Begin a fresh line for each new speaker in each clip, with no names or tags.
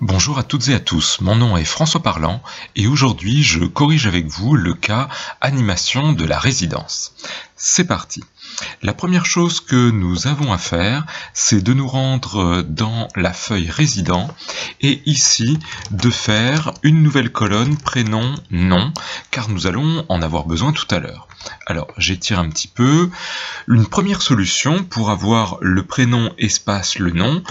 Bonjour à toutes et à tous, mon nom est François Parlant et aujourd'hui je corrige avec vous le cas animation de la résidence. C'est parti. La première chose que nous avons à faire, c'est de nous rendre dans la feuille résident et ici de faire une nouvelle colonne prénom, nom, car nous allons en avoir besoin tout à l'heure. Alors j'étire un petit peu. Une première solution pour avoir le prénom espace le nom,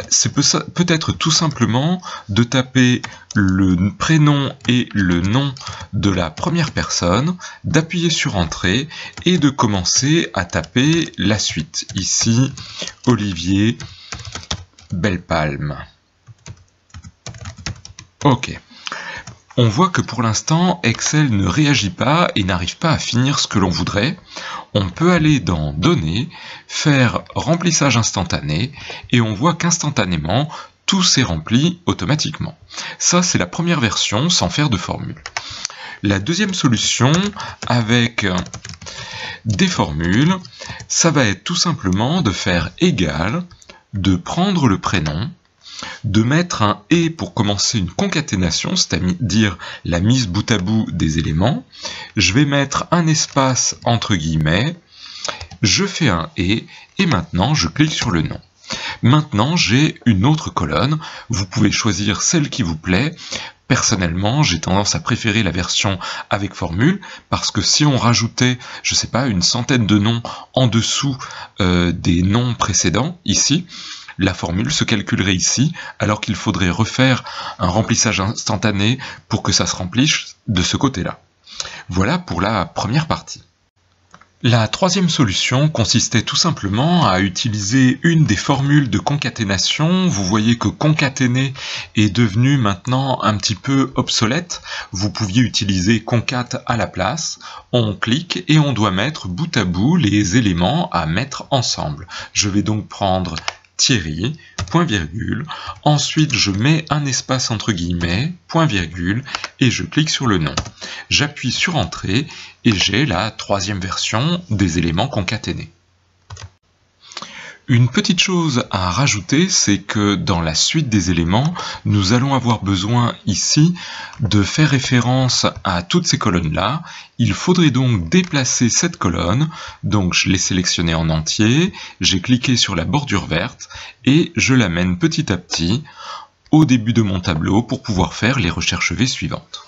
c'est peut-être tout simplement de taper le prénom et le nom de la première personne, d'appuyer sur Entrée et de commencer à taper la suite. Ici, Olivier Bellepalme. Ok. On voit que pour l'instant, Excel ne réagit pas et n'arrive pas à finir ce que l'on voudrait. On peut aller dans Données, faire remplissage instantané et on voit qu'instantanément, tout s'est rempli automatiquement. Ça, c'est la première version sans faire de formule. La deuxième solution, avec des formules, ça va être tout simplement de faire égal, de prendre le prénom, de mettre un « et » pour commencer une concaténation, c'est-à-dire la mise bout à bout des éléments. Je vais mettre un espace entre guillemets, je fais un « et » maintenant je clique sur le nom. Maintenant j'ai une autre colonne, vous pouvez choisir celle qui vous plaît. Personnellement, j'ai tendance à préférer la version avec formule, parce que si on rajoutait, je sais pas, une centaine de noms en dessous des noms précédents, ici, la formule se calculerait ici, alors qu'il faudrait refaire un remplissage instantané pour que ça se remplisse de ce côté-là. Voilà pour la première partie. La troisième solution consistait tout simplement à utiliser une des formules de concaténation. Vous voyez que concaténer est devenu maintenant un petit peu obsolète. Vous pouviez utiliser concat à la place. On clique et on doit mettre bout à bout les éléments à mettre ensemble. Je vais donc prendre Thierry, point virgule, ensuite je mets un espace entre guillemets, point virgule, et je clique sur le nom. J'appuie sur Entrée et j'ai la troisième version des éléments concaténés. Une petite chose à rajouter, c'est que dans la suite des éléments, nous allons avoir besoin ici de faire référence à toutes ces colonnes-là. Il faudrait donc déplacer cette colonne, donc je l'ai sélectionnée en entier, j'ai cliqué sur la bordure verte et je l'amène petit à petit au début de mon tableau pour pouvoir faire les recherches V suivantes.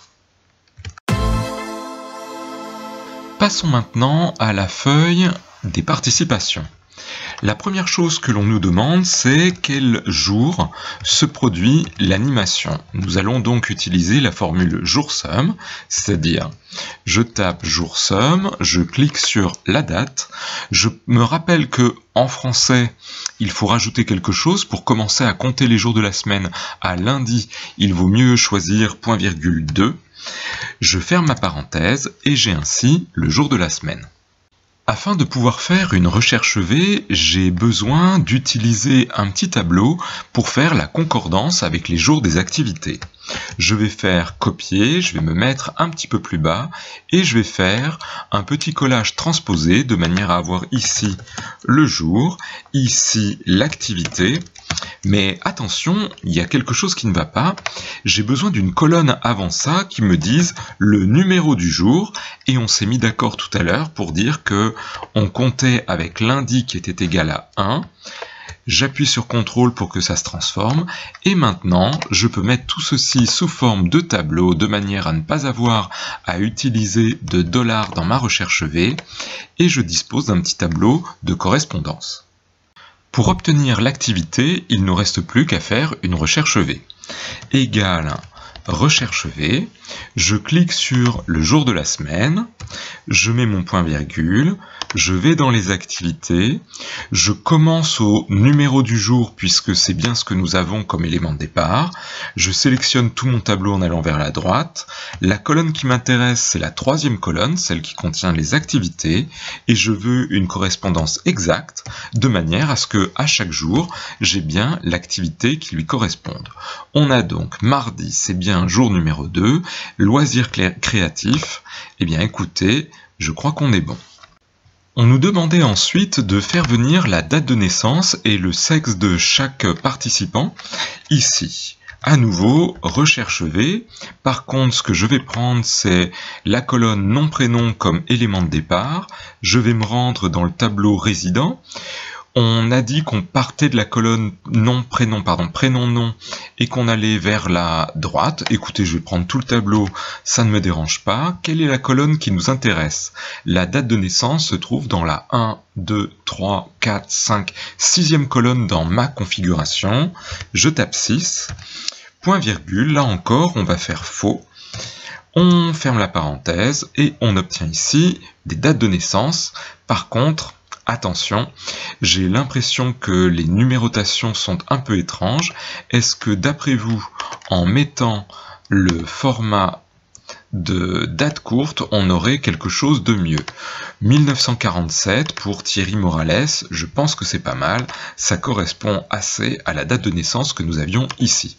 Passons maintenant à la feuille des participations. La première chose que l'on nous demande, c'est quel jour se produit l'animation. Nous allons donc utiliser la formule jour-somme, c'est-à-dire je tape jour-somme, je clique sur la date. Je me rappelle que en français, il faut rajouter quelque chose pour commencer à compter les jours de la semaine. À lundi, il vaut mieux choisir .2. Je ferme ma parenthèse et j'ai ainsi le jour de la semaine. Afin de pouvoir faire une recherche V, j'ai besoin d'utiliser un petit tableau pour faire la concordance avec les jours des activités. Je vais faire copier, je vais me mettre un petit peu plus bas et je vais faire un petit collage transposé de manière à avoir ici le jour, ici l'activité. Mais attention, il y a quelque chose qui ne va pas. J'ai besoin d'une colonne avant ça qui me dise le numéro du jour et on s'est mis d'accord tout à l'heure pour dire que on comptait avec lundi qui était égal à 1. J'appuie sur CTRL pour que ça se transforme et maintenant je peux mettre tout ceci sous forme de tableau de manière à ne pas avoir à utiliser de $ dans ma recherche V et je dispose d'un petit tableau de correspondance. Pour obtenir l'activité, il ne nous reste plus qu'à faire une recherche V. Égale recherche V, je clique sur le jour de la semaine, je mets mon point virgule, je vais dans les activités, je commence au numéro du jour puisque c'est bien ce que nous avons comme élément de départ, je sélectionne tout mon tableau en allant vers la droite, la colonne qui m'intéresse c'est la troisième colonne, celle qui contient les activités, et je veux une correspondance exacte de manière à ce que à chaque jour j'ai bien l'activité qui lui corresponde. On a donc mardi, c'est bien jour numéro 2, loisirs créatifs, eh bien écoutez, je crois qu'on est bon. On nous demandait ensuite de faire venir la date de naissance et le sexe de chaque participant ici. À nouveau, recherche V. Par contre, ce que je vais prendre, c'est la colonne nom-prénom comme élément de départ. Je vais me rendre dans le tableau résident. On a dit qu'on partait de la colonne nom-prénom, prénom-nom, et qu'on allait vers la droite. Écoutez, je vais prendre tout le tableau, ça ne me dérange pas. Quelle est la colonne qui nous intéresse? La date de naissance se trouve dans la 1, 2, 3, 4, 5, 6e colonne dans ma configuration. Je tape 6. Point virgule, là encore, on va faire faux. On ferme la parenthèse et on obtient ici des dates de naissance. Par contre, attention, j'ai l'impression que les numérotations sont un peu étranges. Est-ce que d'après vous, en mettant le format de date courte, on aurait quelque chose de mieux? 1947 pour Thierry Morales, je pense que c'est pas mal. Ça correspond assez à la date de naissance que nous avions ici.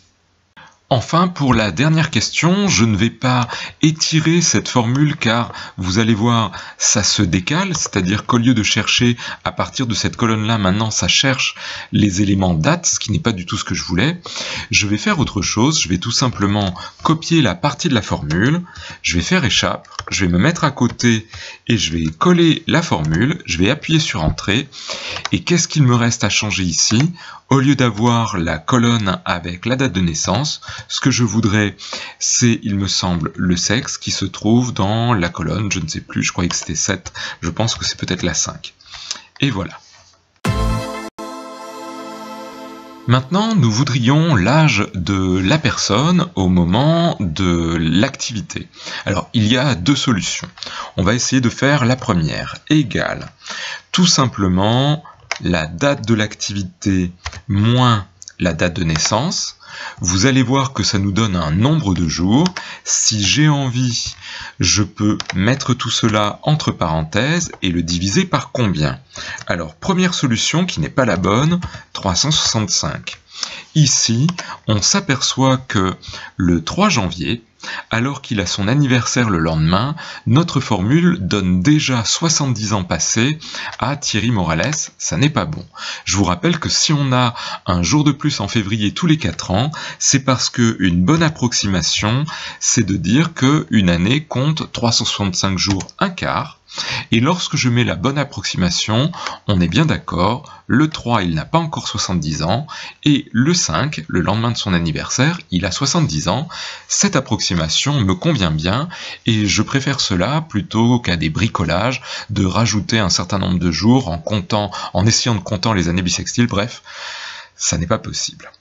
Enfin, pour la dernière question, je ne vais pas étirer cette formule car vous allez voir, ça se décale, c'est-à-dire qu'au lieu de chercher à partir de cette colonne-là, maintenant ça cherche les éléments date, ce qui n'est pas du tout ce que je voulais. Je vais faire autre chose, je vais tout simplement copier la partie de la formule, je vais faire échappe, je vais me mettre à côté et je vais coller la formule, je vais appuyer sur Entrée. Et qu'est-ce qu'il me reste à changer ici? Au lieu d'avoir la colonne avec la date de naissance, ce que je voudrais, c'est, il me semble, le sexe qui se trouve dans la colonne, je ne sais plus, je croyais que c'était 7, je pense que c'est peut-être la 5. Et voilà. Maintenant, nous voudrions l'âge de la personne au moment de l'activité. Alors, il y a deux solutions. On va essayer de faire la première, égale tout simplement la date de l'activité moins la date de naissance. Vous allez voir que ça nous donne un nombre de jours. Si j'ai envie, je peux mettre tout cela entre parenthèses et le diviser par combien? Alors, première solution qui n'est pas la bonne, 365. Ici, on s'aperçoit que le 3 janvier, alors qu'il a son anniversaire le lendemain, notre formule donne déjà 70 ans passés à Thierry Morales, ça n'est pas bon. Je vous rappelle que si on a un jour de plus en février tous les 4 ans, c'est parce qu'une bonne approximation, c'est de dire qu'une année compte 365 jours un quart. Et lorsque je mets la bonne approximation, on est bien d'accord, le 3 il n'a pas encore 70 ans, et le 5, le lendemain de son anniversaire, il a 70 ans. Cette approximation me convient bien, et je préfère cela plutôt qu'à des bricolages, de rajouter un certain nombre de jours en essayant de compter les années bissextiles, bref, ça n'est pas possible.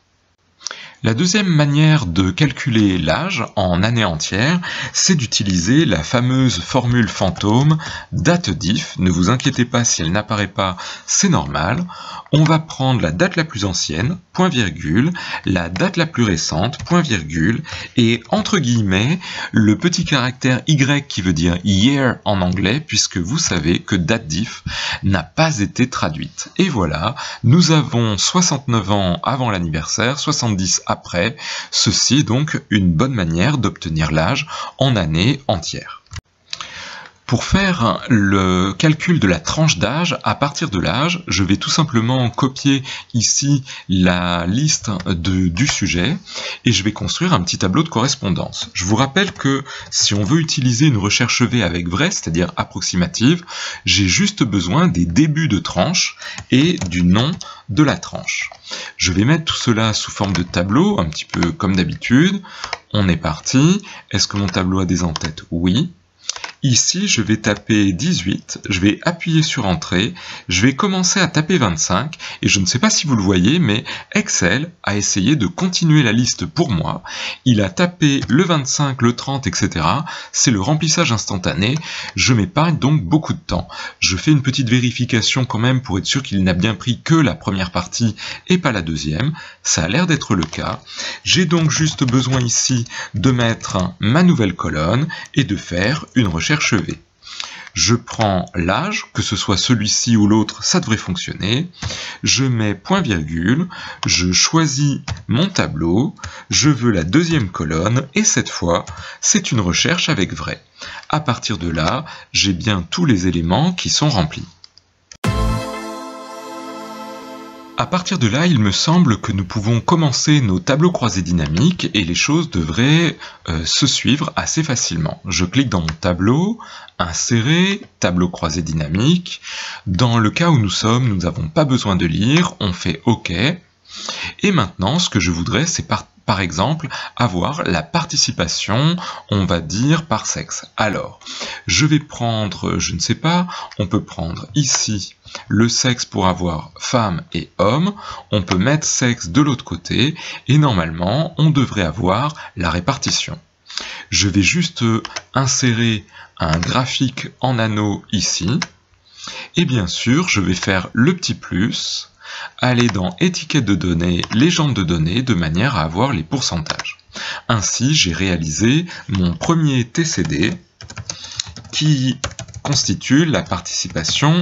La deuxième manière de calculer l'âge en année entière, c'est d'utiliser la fameuse formule fantôme date-diff. Ne vous inquiétez pas si elle n'apparaît pas, c'est normal. On va prendre la date la plus ancienne, point virgule, la date la plus récente, point virgule, et entre guillemets, le petit caractère Y qui veut dire year en anglais, puisque vous savez que date-diff n'a pas été traduite. Et voilà, nous avons 69 ans avant l'anniversaire, 70 après. Ceci est donc une bonne manière d'obtenir l'âge en année entière. Pour faire le calcul de la tranche d'âge, à partir de l'âge, je vais tout simplement copier ici la liste du sujet et je vais construire un petit tableau de correspondance. Je vous rappelle que si on veut utiliser une recherche V avec vrai, c'est-à-dire approximative, j'ai juste besoin des débuts de tranche et du nom de la tranche. Je vais mettre tout cela sous forme de tableau, un petit peu comme d'habitude. On est parti. Est-ce que mon tableau a des en-têtes? Oui. Ici, je vais taper 18, je vais appuyer sur Entrée, je vais commencer à taper 25, et je ne sais pas si vous le voyez, mais Excel a essayé de continuer la liste pour moi. Il a tapé le 25, le 30, etc. C'est le remplissage instantané. Je m'épargne donc beaucoup de temps. Je fais une petite vérification quand même pour être sûr qu'il n'a bien pris que la première partie et pas la deuxième. Ça a l'air d'être le cas. J'ai donc juste besoin ici de mettre ma nouvelle colonne et de faire une recherche V. Je prends l'âge, que ce soit celui-ci ou l'autre, ça devrait fonctionner. Je mets point virgule, je choisis mon tableau, je veux la deuxième colonne et cette fois, c'est une recherche avec vrai. À partir de là, j'ai bien tous les éléments qui sont remplis. À partir de là, il me semble que nous pouvons commencer nos tableaux croisés dynamiques et les choses devraient se suivre assez facilement. Je clique dans mon tableau, insérer, tableau croisé dynamique. Dans le cas où nous sommes, nous n'avons pas besoin de lire, on fait OK. Et maintenant, ce que je voudrais, c'est par exemple avoir la participation, on va dire par sexe. Alors, je vais prendre, je ne sais pas, on peut prendre ici le sexe pour avoir femme et homme, on peut mettre sexe de l'autre côté, et normalement, on devrait avoir la répartition. Je vais juste insérer un graphique en anneau ici, et bien sûr, je vais faire le petit plus, aller dans étiquette de données, légende de données, de manière à avoir les pourcentages. Ainsi, j'ai réalisé mon premier TCD qui constitue la participation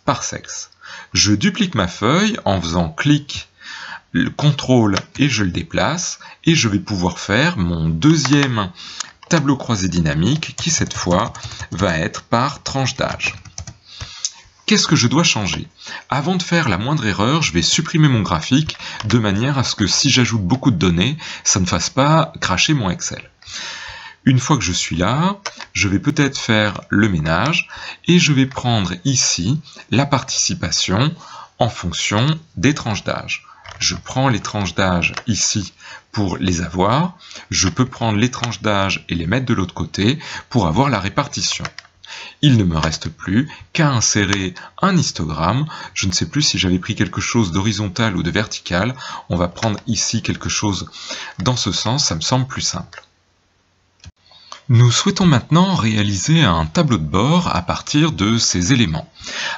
par sexe. Je duplique ma feuille en faisant clic, CTRL et je le déplace et je vais pouvoir faire mon deuxième tableau croisé dynamique qui cette fois va être par tranche d'âge. Qu'est-ce que je dois changer? Avant de faire la moindre erreur, je vais supprimer mon graphique de manière à ce que si j'ajoute beaucoup de données, ça ne fasse pas cracher mon Excel. Une fois que je suis là, je vais peut-être faire le ménage et je vais prendre ici la participation en fonction des tranches d'âge. Je prends les tranches d'âge ici pour les avoir. Je peux prendre les tranches d'âge et les mettre de l'autre côté pour avoir la répartition. Il ne me reste plus qu'à insérer un histogramme. Je ne sais plus si j'avais pris quelque chose d'horizontal ou de vertical. On va prendre ici quelque chose dans ce sens, ça me semble plus simple. Nous souhaitons maintenant réaliser un tableau de bord à partir de ces éléments.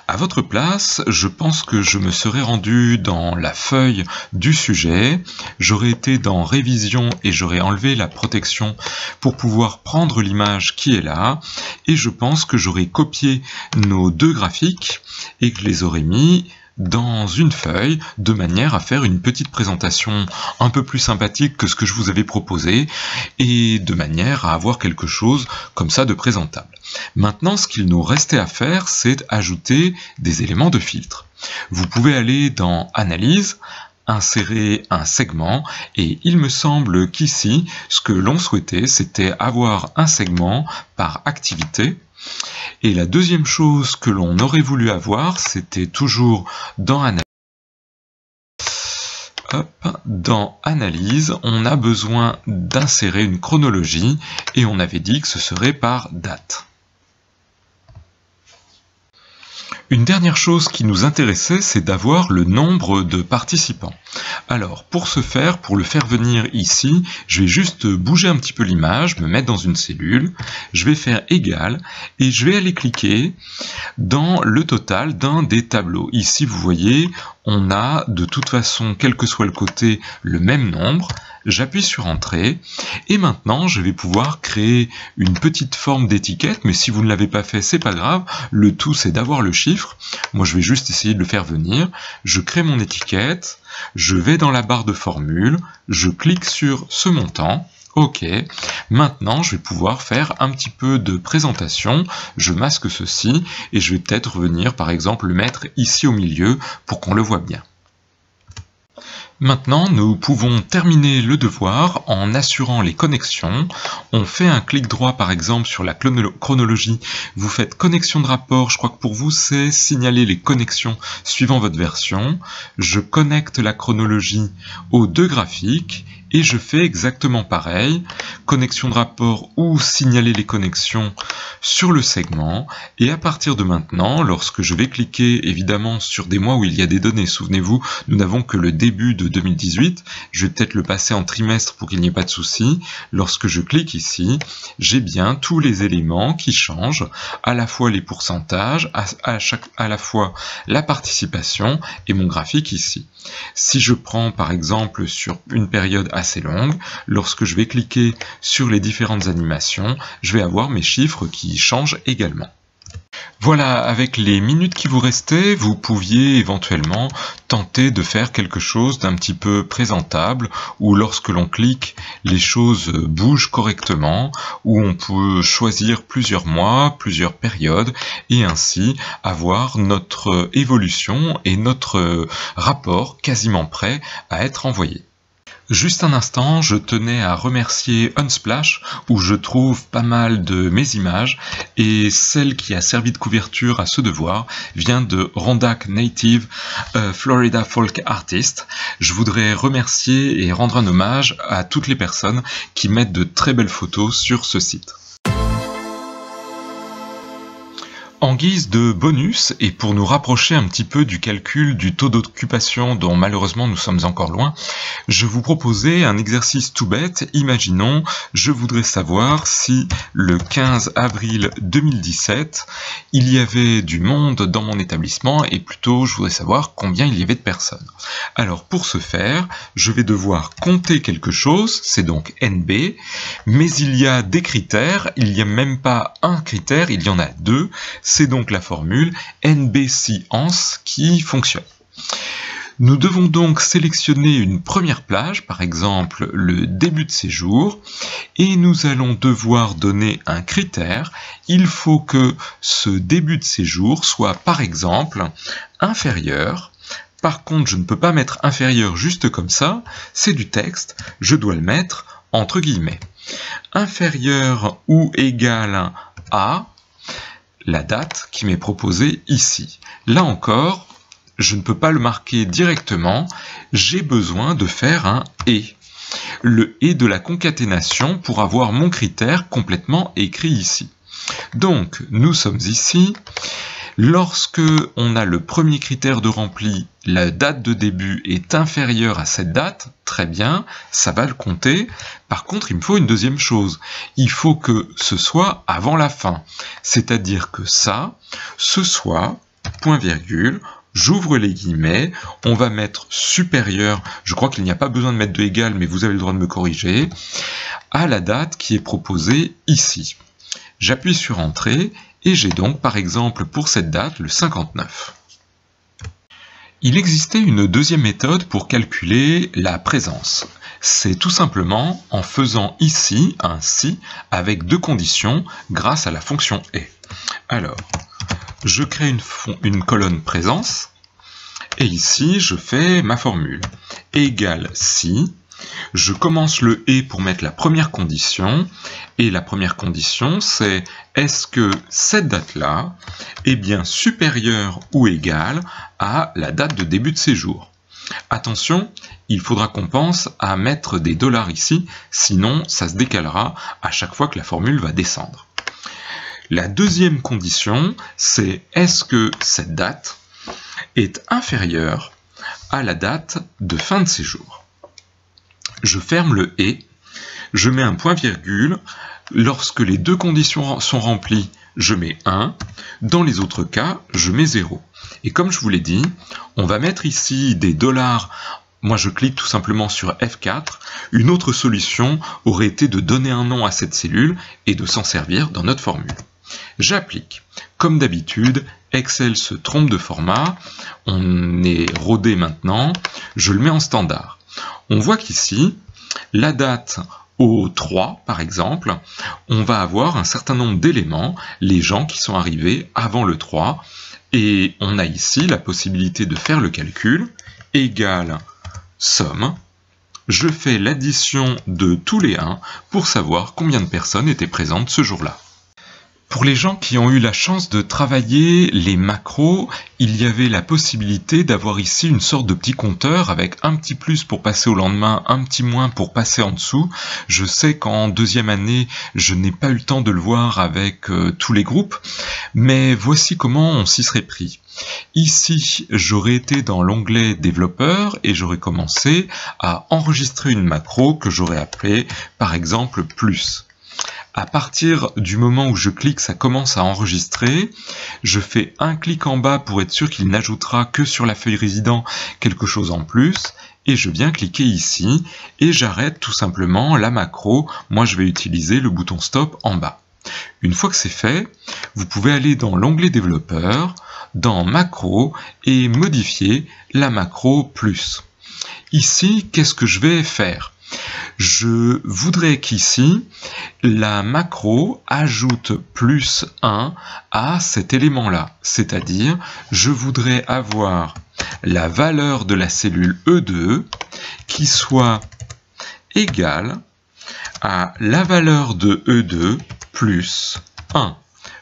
À votre place, je pense que je me serais rendu dans la feuille du sujet, j'aurais été dans révision et j'aurais enlevé la protection pour pouvoir prendre l'image qui est là, et je pense que j'aurais copié nos deux graphiques et que je les aurais mis dans une feuille, de manière à faire une petite présentation un peu plus sympathique que ce que je vous avais proposé, et de manière à avoir quelque chose comme ça de présentable. Maintenant, ce qu'il nous restait à faire, c'est ajouter des éléments de filtre. Vous pouvez aller dans Analyse, insérer un segment, et il me semble qu'ici, ce que l'on souhaitait, c'était avoir un segment par activité. Et la deuxième chose que l'on aurait voulu avoir, c'était toujours dans Analyse. Dans Analyse, on a besoin d'insérer une chronologie et on avait dit que ce serait par date. Une dernière chose qui nous intéressait, c'est d'avoir le nombre de participants. Alors, pour ce faire, pour le faire venir ici, je vais juste bouger un petit peu l'image, me mettre dans une cellule, je vais faire égal, et je vais aller cliquer dans le total d'un des tableaux. Ici, vous voyez, on a de toute façon, quel que soit le côté, le même nombre. J'appuie sur Entrée, et maintenant je vais pouvoir créer une petite forme d'étiquette, mais si vous ne l'avez pas fait, c'est pas grave, le tout c'est d'avoir le chiffre. Moi je vais juste essayer de le faire venir, je crée mon étiquette, je vais dans la barre de formule, je clique sur ce montant, OK, maintenant je vais pouvoir faire un petit peu de présentation, je masque ceci, et je vais peut-être venir par exemple le mettre ici au milieu pour qu'on le voit bien. Maintenant, nous pouvons terminer le devoir en assurant les connexions. On fait un clic droit par exemple sur la chronologie, vous faites connexion de rapport, je crois que pour vous c'est signaler les connexions suivant votre version. Je connecte la chronologie aux deux graphiques et je fais exactement pareil, connexion de rapport ou signaler les connexions sur le segment, et à partir de maintenant, lorsque je vais cliquer évidemment sur des mois où il y a des données, souvenez-vous, nous n'avons que le début de 2018, je vais peut-être le passer en trimestre pour qu'il n'y ait pas de souci. Lorsque je clique ici, j'ai bien tous les éléments qui changent, à la fois les pourcentages, à la fois la participation et mon graphique ici. Si je prends par exemple sur une période assez longue, lorsque je vais cliquer sur les différentes animations, je vais avoir mes chiffres qui changent également. Voilà, avec les minutes qui vous restaient, vous pouviez éventuellement tenter de faire quelque chose d'un petit peu présentable, où lorsque l'on clique, les choses bougent correctement, où on peut choisir plusieurs mois, plusieurs périodes, et ainsi avoir notre évolution et notre rapport quasiment prêt à être envoyé. Juste un instant, je tenais à remercier Unsplash où je trouve pas mal de mes images et celle qui a servi de couverture à ce devoir vient de Rondak Native, Florida Folk Artist. Je voudrais remercier et rendre un hommage à toutes les personnes qui mettent de très belles photos sur ce site. En guise de bonus, et pour nous rapprocher un petit peu du calcul du taux d'occupation dont malheureusement nous sommes encore loin, je vous proposais un exercice tout bête. Imaginons, je voudrais savoir si le 15 avril 2017, il y avait du monde dans mon établissement, et plutôt je voudrais savoir combien il y avait de personnes. Alors pour ce faire, je vais devoir compter quelque chose, c'est donc NB, mais il y a des critères, il n'y a même pas un critère, il y en a deux. C'est donc la formule NB-SciAns qui fonctionne. Nous devons donc sélectionner une première plage, par exemple le début de séjour, et nous allons devoir donner un critère. Il faut que ce début de séjour soit par exemple inférieur. Par contre, je ne peux pas mettre inférieur juste comme ça, c'est du texte, je dois le mettre entre guillemets. Inférieur ou égal à la date qui m'est proposée ici. Là encore, je ne peux pas le marquer directement, j'ai besoin de faire un « et ». Le « et » de la concaténation pour avoir mon critère complètement écrit ici. Donc, nous sommes ici. Lorsque on a le premier critère de rempli, la date de début est inférieure à cette date, très bien, ça va le compter. Par contre, il me faut une deuxième chose. Il faut que ce soit avant la fin. C'est-à-dire que ça, ce soit, point virgule, j'ouvre les guillemets, on va mettre supérieur, je crois qu'il n'y a pas besoin de mettre de égal, mais vous avez le droit de me corriger, à la date qui est proposée ici. J'appuie sur Entrée, et j'ai donc par exemple pour cette date le 59. Il existait une deuxième méthode pour calculer la présence. C'est tout simplement en faisant ici un si avec deux conditions grâce à la fonction et. Alors, je crée une colonne présence et ici je fais ma formule. Égale si. Je commence le « et » pour mettre la première condition, et la première condition c'est est-ce que cette date-là est bien supérieure ou égale à la date de début de séjour. Attention, il faudra qu'on pense à mettre des dollars ici, sinon ça se décalera à chaque fois que la formule va descendre. La deuxième condition, c'est est-ce que cette date est inférieure à la date de fin de séjour. Je ferme le « et », je mets un point virgule, lorsque les deux conditions sont remplies, je mets 1, dans les autres cas, je mets 0. Et comme je vous l'ai dit, on va mettre ici des dollars, moi je clique tout simplement sur F4, une autre solution aurait été de donner un nom à cette cellule et de s'en servir dans notre formule. J'applique. Comme d'habitude, Excel se trompe de format, on est rodé maintenant, je le mets en standard. On voit qu'ici, la date au 3, par exemple, on va avoir un certain nombre d'éléments, les gens qui sont arrivés avant le 3, et on a ici la possibilité de faire le calcul, égale somme, je fais l'addition de tous les 1 pour savoir combien de personnes étaient présentes ce jour-là. Pour les gens qui ont eu la chance de travailler les macros, il y avait la possibilité d'avoir ici une sorte de petit compteur avec un petit plus pour passer au lendemain, un petit moins pour passer en dessous. Je sais qu'en deuxième année, je n'ai pas eu le temps de le voir avec tous les groupes, mais voici comment on s'y serait pris. Ici, j'aurais été dans l'onglet développeur et j'aurais commencé à enregistrer une macro que j'aurais appelée par exemple plus. À partir du moment où je clique, ça commence à enregistrer. Je fais un clic en bas pour être sûr qu'il n'ajoutera que sur la feuille résident quelque chose en plus. Et je viens cliquer ici et j'arrête tout simplement la macro. Moi, je vais utiliser le bouton stop en bas. Une fois que c'est fait, vous pouvez aller dans l'onglet développeur, dans macro et modifier la macro plus. Ici, qu'est-ce que je vais faire? Je voudrais qu'ici, la macro ajoute plus 1 à cet élément-là. C'est-à-dire, je voudrais avoir la valeur de la cellule E2 qui soit égale à la valeur de E2 plus 1.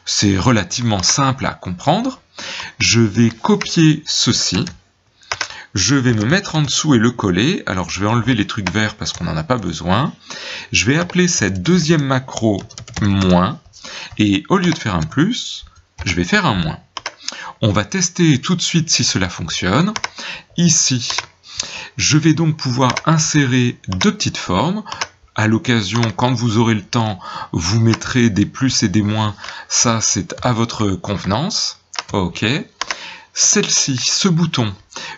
C'est relativement simple à comprendre. Je vais copier ceci. Je vais me mettre en dessous et le coller. Alors je vais enlever les trucs verts parce qu'on n'en a pas besoin. Je vais appeler cette deuxième macro moins. Et au lieu de faire un plus, je vais faire un moins. On va tester tout de suite si cela fonctionne. Ici, je vais donc pouvoir insérer deux petites formes. À l'occasion, quand vous aurez le temps, vous mettrez des plus et des moins. Ça, c'est à votre convenance. OK. Celle-ci, ce bouton,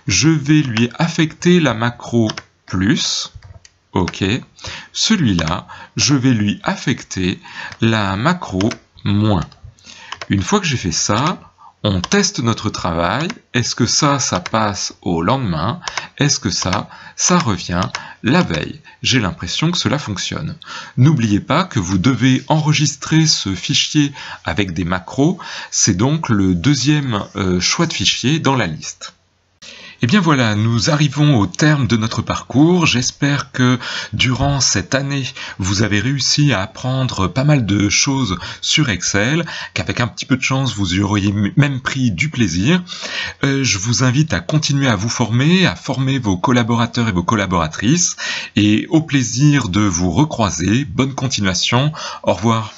je vais lui affecter la macro plus. OK. Celui-là, je vais lui affecter la macro moins. Une fois que j'ai fait ça, on teste notre travail. Est-ce que ça passe au lendemain? Est-ce que ça revient la veille? J'ai l'impression que cela fonctionne. N'oubliez pas que vous devez enregistrer ce fichier avec des macros. C'est donc le deuxième choix de fichier dans la liste. Et bien voilà, nous arrivons au terme de notre parcours. J'espère que durant cette année, vous avez réussi à apprendre pas mal de choses sur Excel, qu'avec un petit peu de chance, vous y auriez même pris du plaisir. Je vous invite à continuer à vous former, à former vos collaborateurs et vos collaboratrices, et au plaisir de vous recroiser. Bonne continuation, au revoir.